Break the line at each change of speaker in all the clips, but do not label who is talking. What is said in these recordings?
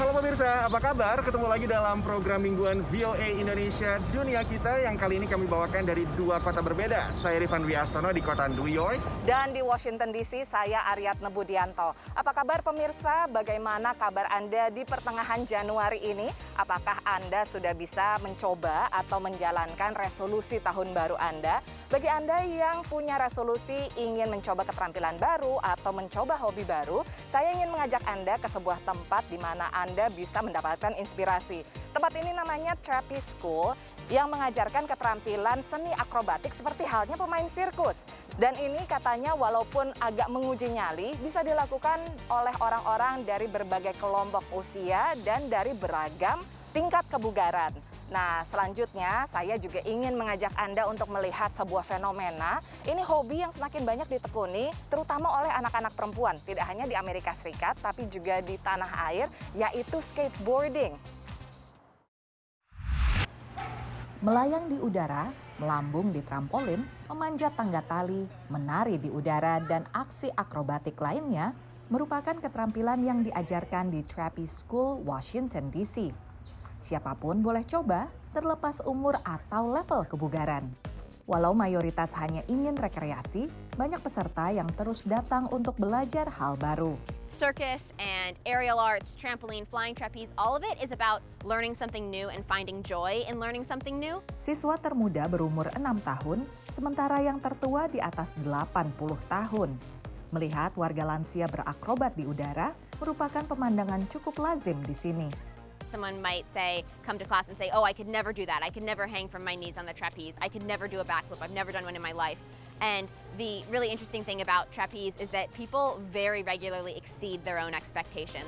Halo pemirsa, apa kabar? Ketemu lagi dalam program mingguan VOA Indonesia Dunia Kita yang kali ini kami bawakan dari dua kota berbeda. Saya Rifan Wiastono di kota New York.
Dan di Washington DC, saya Aryatna Budianto. Apa kabar pemirsa? Bagaimana kabar Anda di pertengahan Januari ini? Apakah Anda sudah bisa mencoba atau menjalankan resolusi tahun baru Anda? Bagi Anda yang punya resolusi ingin mencoba keterampilan baru atau mencoba hobi baru, saya ingin mengajak Anda ke sebuah tempat di mana Anda bisa mendapatkan inspirasi. Tempat ini namanya Trapeze School yang mengajarkan keterampilan seni akrobatik seperti halnya pemain sirkus. Dan ini katanya walaupun agak menguji nyali, bisa dilakukan oleh orang-orang dari berbagai kelompok usia dan dari beragam tingkat kebugaran. Nah, selanjutnya saya juga ingin mengajak Anda untuk melihat sebuah fenomena. Ini hobi yang semakin banyak ditekuni, terutama oleh anak-anak perempuan. Tidak hanya di Amerika Serikat, tapi juga di tanah air, yaitu skateboarding.
Melayang di udara, melambung di trampolin, memanjat tangga tali, menari di udara, dan aksi akrobatik lainnya merupakan keterampilan yang diajarkan di Trapeze School, Washington, D.C. Siapapun boleh coba, terlepas umur atau level kebugaran. Walau mayoritas hanya ingin rekreasi, banyak peserta yang terus datang untuk belajar hal baru.
Circus and aerial arts, trampoline, flying trapeze, all of it is about learning something new and finding joy in learning something new.
Siswa termuda berumur 6 tahun, sementara yang tertua di atas 80 tahun. Melihat warga lansia berakrobat di udara merupakan pemandangan cukup lazim di sini.
Someone might say, come to class and say, oh, I could never do that. I could never hang from my knees on the trapeze. I could never do a backflip. I've never done one in my life. And the really interesting thing about trapeze is that people very regularly exceed their own expectations.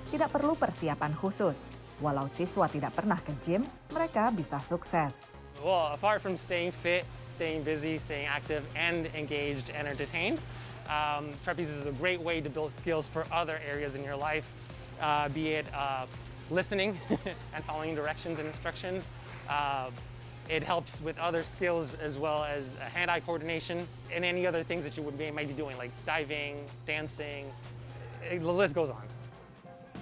Tidak perlu persiapan khusus. Walau siswa tidak pernah ke gym, mereka bisa sukses.
Well, apart from staying fit, staying busy, staying active, and engaged and entertained, trapeze is a great way to build skills for other areas in your life, be it listening and following directions and instructions. It helps with other skills as well as hand-eye coordination and any other things that you might be doing, like diving, dancing, the list goes on.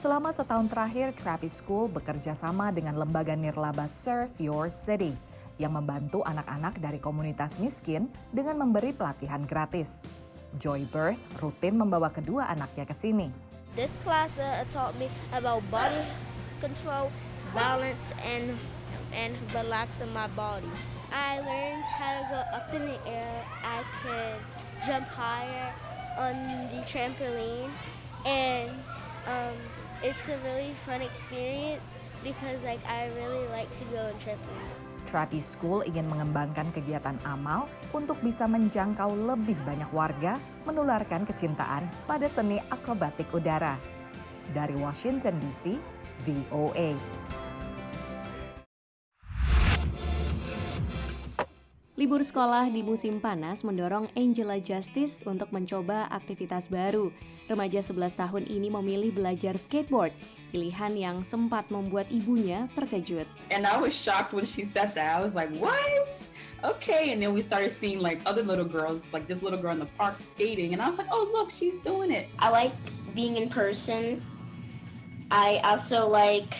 Selama setahun terakhir, Trapeze School bekerja sama dengan lembaga nirlaba Serve Your City yang membantu anak-anak dari komunitas miskin dengan memberi pelatihan gratis. Joy Birth rutin membawa kedua anaknya ke sini.
This class taught me about body control, balance, and relaxing my body. I learned how to go up in the air. I could jump higher on the trampoline, and it's a really fun experience because I really like to go on trampoline.
Trapeze School ingin mengembangkan kegiatan amal untuk bisa menjangkau lebih banyak warga, menularkan kecintaan pada seni akrobatik udara. Dari Washington DC, VOA.
Libur sekolah di musim panas mendorong Angela Justice untuk mencoba aktivitas baru. Remaja 11 tahun ini memilih belajar skateboard, pilihan yang sempat membuat ibunya terkejut.
And I was shocked when she said that. I was like, what? Okay, and then we started seeing like other little girls, like this little girl in the park skating, and I was like, oh look, she's doing it.
I like being in person. I also like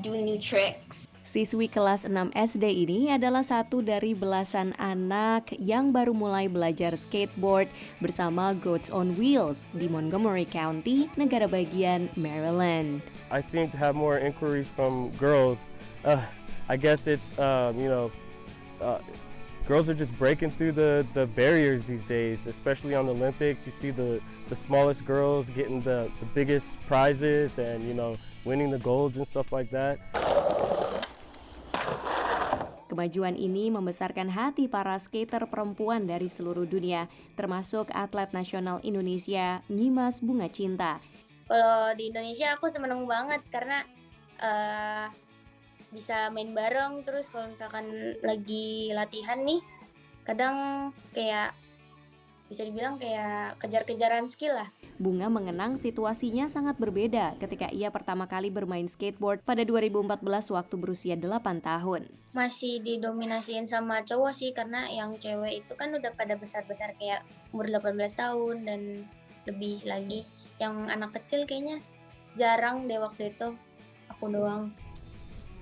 doing new tricks.
Siswi kelas 6 SD ini adalah satu dari belasan anak yang baru mulai belajar skateboard bersama Goats on Wheels di Montgomery County, negara bagian Maryland.
I seem to have more inquiries from girls. I guess it's, girls are just breaking through the barriers these days, especially on the Olympics. You see the smallest girls getting the biggest prizes and, winning the golds and stuff like that.
Kemajuan ini membesarkan hati para skater perempuan dari seluruh dunia, termasuk atlet nasional Indonesia, Nyimas Bunga Cinta.
Kalau di Indonesia aku seneng banget karena bisa main bareng, terus kalau misalkan lagi latihan nih, kadang kayak bisa dibilang kayak kejar-kejaran skill lah.
Bunga mengenang situasinya sangat berbeda ketika ia pertama kali bermain skateboard pada 2014 waktu berusia 8 tahun.
Masih didominasiin sama cowok sih, karena yang cewek itu kan udah pada besar-besar kayak umur 18 tahun dan lebih lagi. Yang anak kecil kayaknya jarang deh waktu itu. aku doang.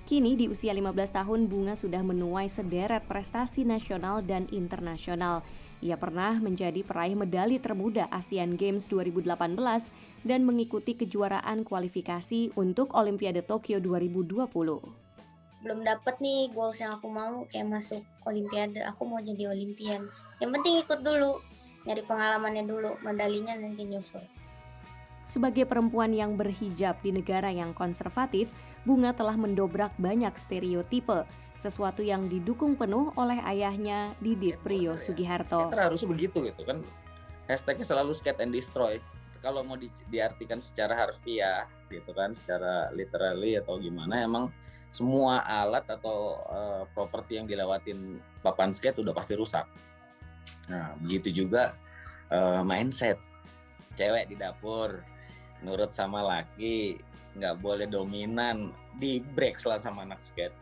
Kini di usia 15 tahun, Bunga sudah menuai sederet prestasi nasional dan internasional. Ia pernah menjadi peraih medali termuda Asian Games 2018 dan mengikuti kejuaraan kualifikasi untuk Olimpiade Tokyo 2020.
Belum dapet nih goals yang aku mau, kayak masuk Olimpiade. Aku mau jadi Olympians. Yang penting ikut dulu, nyari pengalamannya dulu, medalinya nanti nyusul.
Sebagai perempuan yang berhijab di negara yang konservatif, Bunga telah mendobrak banyak stereotipe, sesuatu yang didukung penuh oleh ayahnya, Didit Priyo Sugiharto.
Harusnya begitu gitu kan. Hashtagnya selalu skate and destroy. Kalau mau diartikan secara harfiah gitu kan, secara literally atau gimana, emang semua alat atau properti yang dilewatin papan skate udah pasti rusak. Nah, begitu juga mindset. Cewek di dapur, nurut sama laki, nggak boleh dominan, di break lah sama anak skate.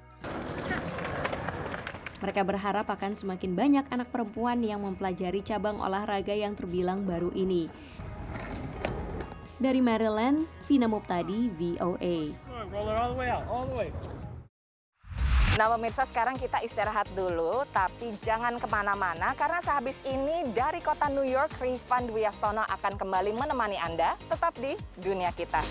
Mereka berharap akan semakin banyak anak perempuan yang mempelajari cabang olahraga yang terbilang baru ini. Dari Maryland, Vina Muptadi, VOA.
Nah pemirsa, sekarang kita istirahat dulu, tapi jangan kemana-mana karena sehabis ini dari kota New York, Rifan Dwi Astono akan kembali menemani Anda tetap di Dunia Kita.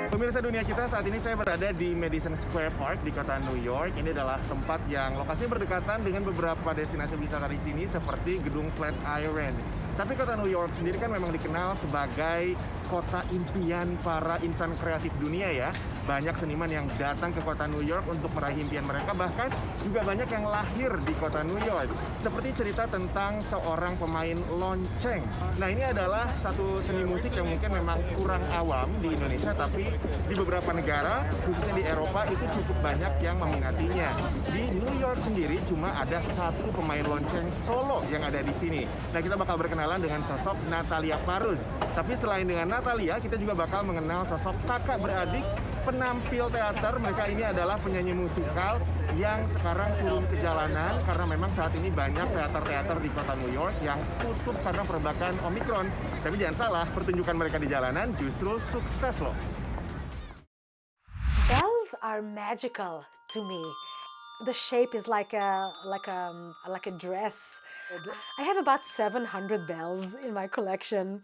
Pemirsa Dunia Kita, saat ini saya berada di Madison Square Park di kota New York. Ini adalah tempat yang lokasinya berdekatan dengan beberapa destinasi wisata di sini seperti Gedung Flatiron. Tapi kota New York sendiri kan memang dikenal sebagai kota impian para insan kreatif dunia ya. Banyak seniman yang datang ke kota New York untuk meraih impian mereka, bahkan juga banyak yang lahir di kota New York. Seperti cerita tentang seorang pemain lonceng. Nah, ini adalah satu seni musik yang mungkin memang kurang awam di Indonesia, tapi di beberapa negara, khususnya di Eropa, itu cukup banyak yang meminatinya. Di New York sendiri cuma ada satu pemain lonceng solo yang ada di sini. Nah, kita bakal berkenalan dengan sosok Natalia Paruz. Tapi selain dengan Natalia, kita juga bakal mengenal sosok kakak beradik penampil teater. Mereka ini adalah penyanyi musikal yang sekarang turun ke jalanan karena memang saat ini banyak teater-teater di kota New York yang tutup karena perbakan Omicron. Tapi jangan salah, pertunjukan mereka di jalanan justru sukses loh.
Bells are magical to me. The shape is like a dress. I have about 700 bells in my collection.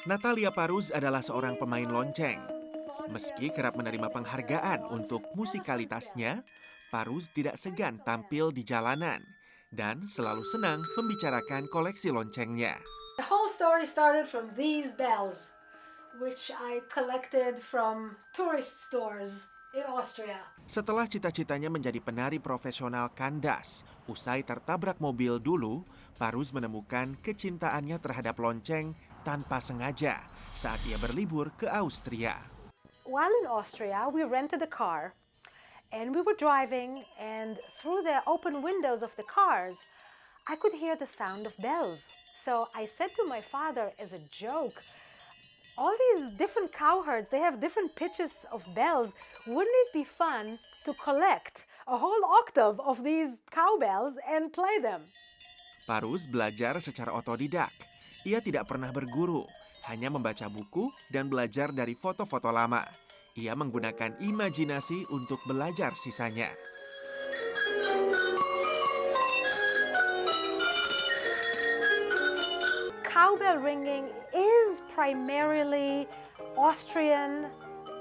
Natalia Paruz adalah seorang pemain lonceng. Meski kerap menerima penghargaan untuk musikalitasnya, Paruz tidak segan tampil di jalanan dan selalu senang membicarakan koleksi loncengnya.
The whole story started from these bells, which I collected from tourist stores in Austria.
Setelah cita-citanya menjadi penari profesional kandas, usai tertabrak mobil dulu, Paruz menemukan kecintaannya terhadap lonceng tanpa sengaja saat ia berlibur ke Austria.
While in Austria, we rented a car and we were driving, and through the open windows of the cars, I could hear the sound of bells. So I said to my father as a joke, all these different cowherds, they have different pitches of bells. Wouldn't it be fun to collect a whole octave of these cowbells and play them?
Paruz belajar secara otodidak. Ia tidak pernah berguru, hanya membaca buku dan belajar dari foto-foto lama. Ia menggunakan imajinasi untuk belajar sisanya.
Cowbell ringing is primarily Austrian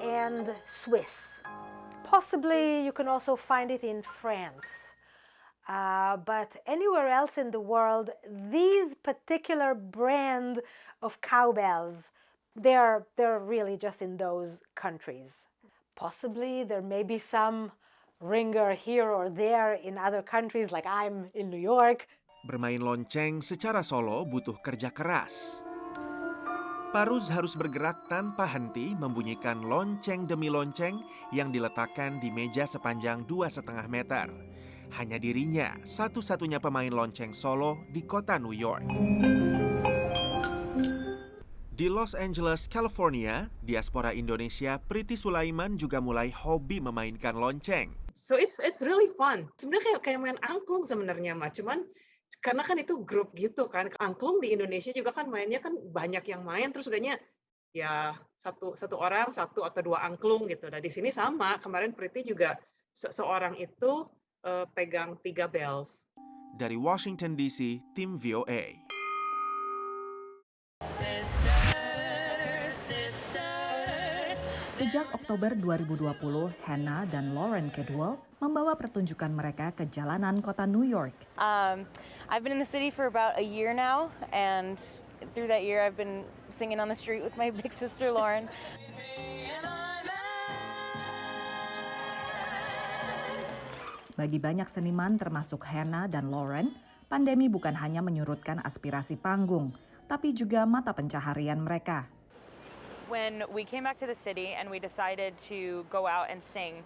and Swiss. Possibly you can also find it in France. But anywhere else in the world, these particular brand of cowbells, they're really just in those countries. Possibly there may be some ringer here or there in other countries, like I'm in New York.
Bermain lonceng secara solo butuh kerja keras. Paruz harus bergerak tanpa henti membunyikan lonceng demi lonceng yang diletakkan di meja sepanjang 2,5 meter. Hanya dirinya satu-satunya pemain lonceng solo di kota New York. Di Los Angeles, California, diaspora Indonesia Priti Sulaiman juga mulai hobi memainkan lonceng.
So it's really fun. Sebenarnya kayak main angklung sebenarnya mah, cuman karena kan itu grup gitu kan. Angklung di Indonesia juga kan mainnya kan banyak yang main, terus udahnya ya satu orang satu atau dua angklung gitu. Nah di sini sama, kemarin Priti juga seorang itu pegang 3 bells.
Dari Washington DC, tim VOA.
Sejak Oktober 2020, Hannah dan Lauren Cadwell membawa pertunjukan mereka ke jalanan kota New York.
I've been in the city for about a year now, and through that year I've been singing on the street with my big sister Lauren.
Bagi banyak seniman termasuk Hannah dan Lauren, pandemi bukan hanya menyurutkan aspirasi panggung, tapi juga mata pencaharian mereka.
When we came back to the city and we decided to go out and sing,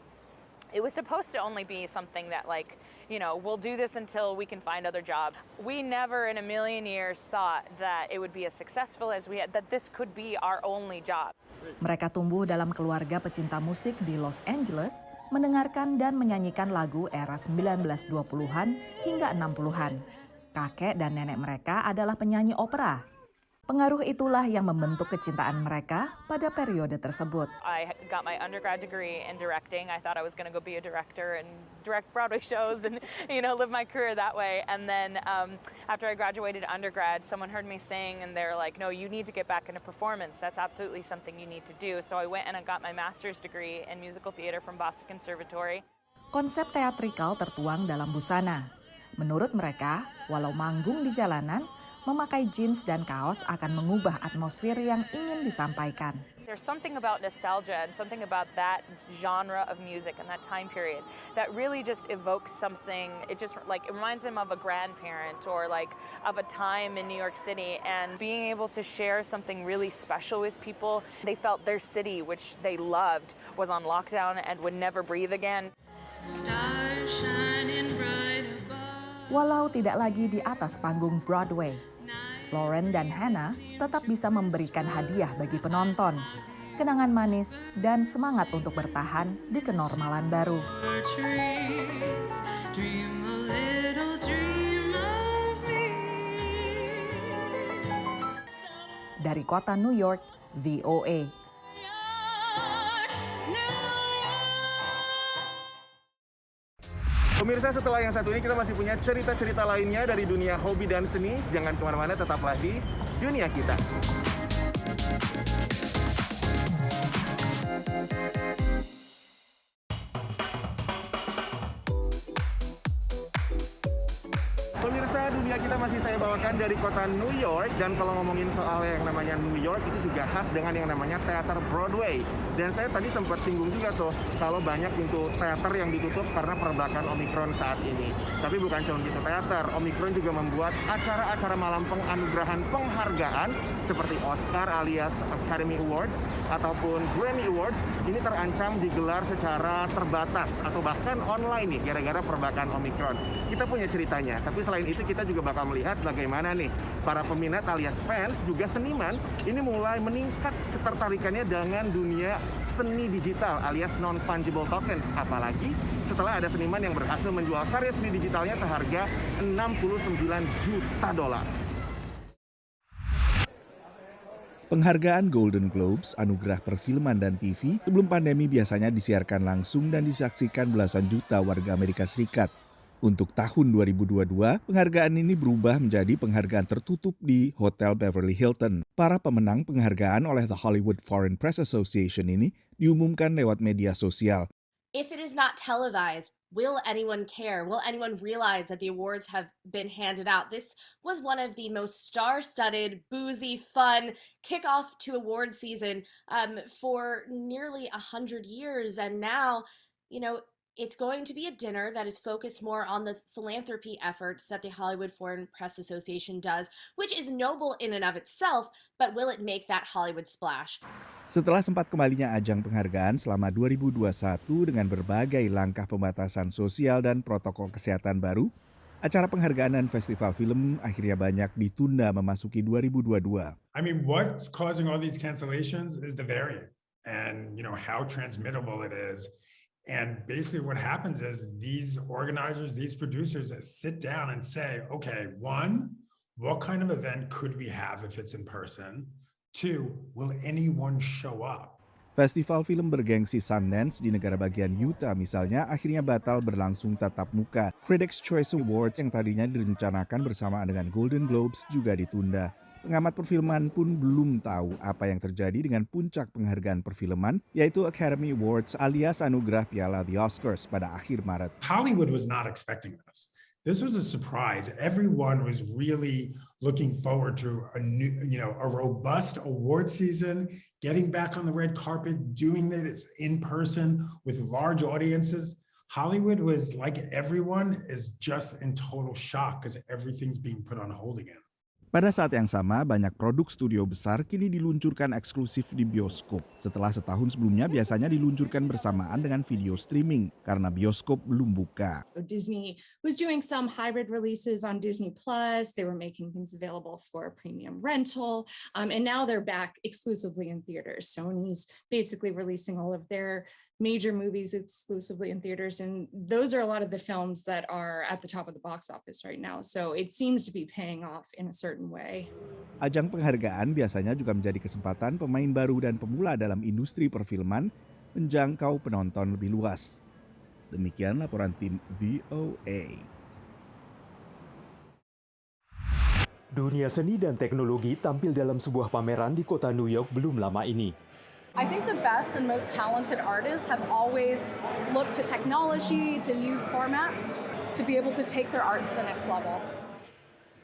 it was supposed to only be something that we'll do this until we can find other jobs. We never in a million years thought that it would be as successful as we had, that this could be our only job.
Mereka tumbuh dalam keluarga pecinta musik di Los Angeles, mendengarkan dan menyanyikan lagu era 1920-an hingga 60-an. Kakek dan nenek mereka adalah penyanyi opera. Pengaruh itulah yang membentuk kecintaan mereka pada periode tersebut.
I got my undergrad degree in directing. I thought I was going to go be a director and direct Broadway shows and live my career that way. And then after I graduated undergrad, someone heard me sing and they're like, "No, you need to get back into performance. That's absolutely something you need to do." So I went and I got my master's degree in musical theater from Boston Conservatory.
Konsep teatrikal tertuang dalam busana. Menurut mereka, walau manggung di jalanan, memakai jeans dan kaos akan mengubah atmosfer yang ingin disampaikan.
There's something about nostalgia and something about that genre of music and that time period that really just evokes something. It just it reminds them of a grandparent or of a time in New York City, and being able to share something really special with people. They felt their city, which they loved, was on lockdown and would never breathe again.
Stars shining bright above. Walau tidak lagi di atas panggung Broadway, Lauren dan Hannah tetap bisa memberikan hadiah bagi penonton, kenangan manis, dan semangat untuk bertahan di kenormalan baru. Dari kota New York, VOA.
Pemirsa, setelah yang satu ini kita masih punya cerita-cerita lainnya dari dunia hobi dan seni. Jangan kemana-mana, tetaplah di Dunia Kita. Pemirsa, Dunia Kita masih saya bawakan dari kota New York. Dan kalau ngomongin soal yang namanya New York, itu juga khas dengan yang namanya teater Broadway. Dan saya tadi sempat singgung juga tuh, kalau banyak pintu teater yang ditutup karena perbakan Omicron saat ini. Tapi bukan cuma pintu teater, Omicron juga membuat acara-acara malam penganugerahan penghargaan seperti Oscar alias Academy Awards ataupun Grammy Awards ini terancam digelar secara terbatas atau bahkan online nih gara-gara perbakan Omicron. Kita punya ceritanya, tapi selain itu kita juga bakal melihat bagaimana nih para peminat alias fans juga seniman ini mulai meningkat ketertarikannya dengan dunia seni digital alias non-fungible tokens. Apalagi setelah ada seniman yang berhasil menjual karya seni digitalnya seharga $69 juta.
Penghargaan Golden Globes, anugerah perfilman dan TV, sebelum pandemi biasanya disiarkan langsung dan disaksikan belasan juta warga Amerika Serikat. Untuk tahun 2022, penghargaan ini berubah menjadi penghargaan tertutup di Hotel Beverly Hilton. Para pemenang penghargaan oleh The Hollywood Foreign Press Association ini diumumkan lewat media sosial.
If it is not televised, will anyone care? Will anyone realize that the awards have been handed out? This was one of the most star-studded, boozy, fun kickoff to award season for nearly 100 years. And now, it's going to be a dinner that is focused more on the philanthropy efforts that the Hollywood Foreign Press Association does, which is noble in and of itself, but will it make that Hollywood splash?
Setelah sempat kembalinya ajang penghargaan selama 2021 dengan berbagai langkah pembatasan sosial dan protokol kesehatan baru, acara penghargaan dan festival film akhirnya banyak ditunda memasuki 2022.
I mean, what's causing all these cancellations is the variant and, how transmittable it is. And basically what happens is these organizers, these producers sit down and say, okay, one, what kind of event could we have if it's in person? Two, will anyone show up?
Festival film bergengsi Sundance di negara bagian Utah misalnya akhirnya batal berlangsung tatap muka. Critics' Choice Awards yang tadinya direncanakan bersamaan dengan Golden Globes juga ditunda. Pengamat perfilman pun belum tahu apa yang terjadi dengan puncak penghargaan perfilman, yaitu Academy Awards alias anugerah piala The Oscars pada akhir Maret.
Hollywood was not expecting this. This was a surprise. Everyone was really looking forward to a robust award season, getting back on the red carpet, doing it in person with large audiences. Hollywood was like everyone is just in total shock because everything's being put on hold again.
Pada saat yang sama, banyak produk studio besar kini diluncurkan eksklusif di bioskop. Setelah setahun sebelumnya biasanya diluncurkan bersamaan dengan video streaming karena bioskop belum buka.
Disney was doing some hybrid releases on Disney Plus. They were making things available for premium rental. And now they're back exclusively in theaters. Sony's basically releasing all of their major movies exclusively in theaters. And those are a lot of the films that are at the top of the box office right now. So it seems to be paying off in a certain way.
Ajang penghargaan biasanya juga menjadi kesempatan pemain baru dan pemula dalam industri perfilman menjangkau penonton lebih luas. Demikian laporan tim VOA.
Dunia seni dan teknologi tampil dalam sebuah pameran di kota New York belum lama ini.
I think the best and most talented artists have always looked to technology, to new formats, to be able to take their art to the next level.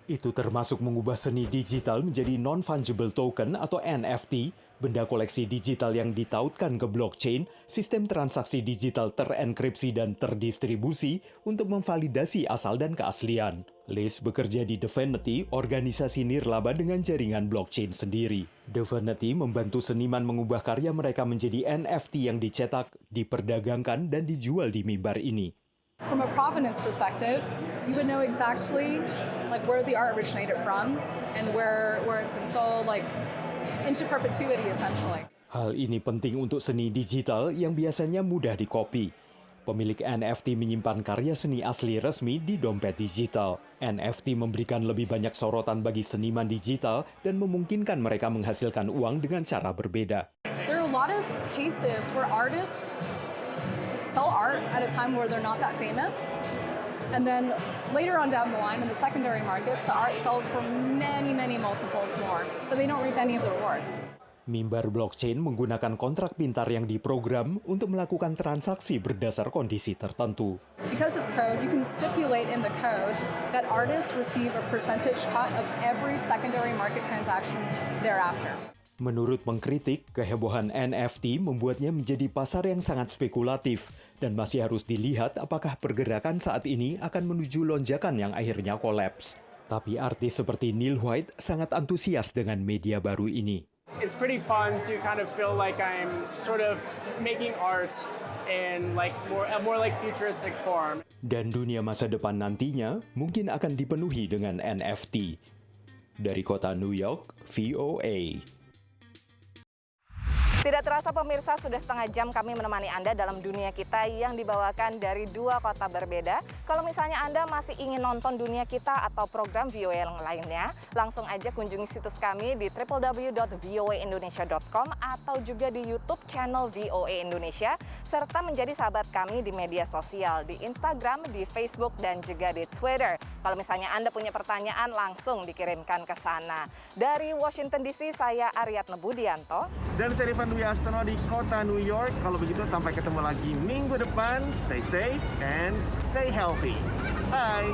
Itu termasuk mengubah seni digital menjadi non-fungible token atau NFT, benda koleksi digital yang ditautkan ke blockchain, sistem transaksi digital terenkripsi dan terdistribusi untuk memvalidasi asal dan keaslian. Liz bekerja di Definity, organisasi nirlaba dengan jaringan blockchain sendiri. Definity membantu seniman mengubah karya mereka menjadi NFT yang dicetak, diperdagangkan, dan dijual di mimbar ini.
From a provenance perspective, you would know exactly like where the art originated from and where it's been sold, like into perpetuity essentially.
Hal ini penting untuk seni digital yang biasanya mudah dikopi. Pemilik NFT menyimpan karya seni asli resmi di dompet digital. NFT memberikan lebih banyak sorotan bagi seniman digital dan memungkinkan mereka menghasilkan uang dengan cara berbeda.
There are a lot of cases where artists sell art at a time where they're not that famous. And then later on down the line in the secondary markets, the art sells for many, many multiples more, but they don't reap any of the rewards.
Mimbar blockchain menggunakan kontrak pintar yang diprogram untuk melakukan transaksi berdasar kondisi tertentu.
Because it's code, you can stipulate in the code that artists receive a percentage cut of every secondary market transaction thereafter.
Menurut pengkritik, kehebohan NFT membuatnya menjadi pasar yang sangat spekulatif dan masih harus dilihat apakah pergerakan saat ini akan menuju lonjakan yang akhirnya kolaps. Tapi artis seperti Neil White sangat antusias dengan media baru ini.
It's pretty fun to kind of feel like I'm sort of making art in like more like futuristic form.
Dan dunia masa depan nantinya mungkin akan dipenuhi dengan NFT. Dari kota New York, VOA.
Tidak terasa pemirsa, sudah setengah jam kami menemani Anda dalam dunia kita yang dibawakan dari dua kota berbeda. Kalau misalnya Anda masih ingin nonton dunia kita atau program VOA yang lainnya, langsung aja kunjungi situs kami di www.voaindonesia.com atau juga di YouTube channel VOA Indonesia, serta menjadi sahabat kami di media sosial, di Instagram, di Facebook, dan juga di Twitter. Kalau misalnya Anda punya pertanyaan, langsung dikirimkan ke sana. Dari Washington DC, saya Aryatna Budianto.
Dan saya Rifan Dwi Astono di kota New York. Kalau begitu sampai ketemu lagi minggu depan. Stay safe and stay healthy. Bye!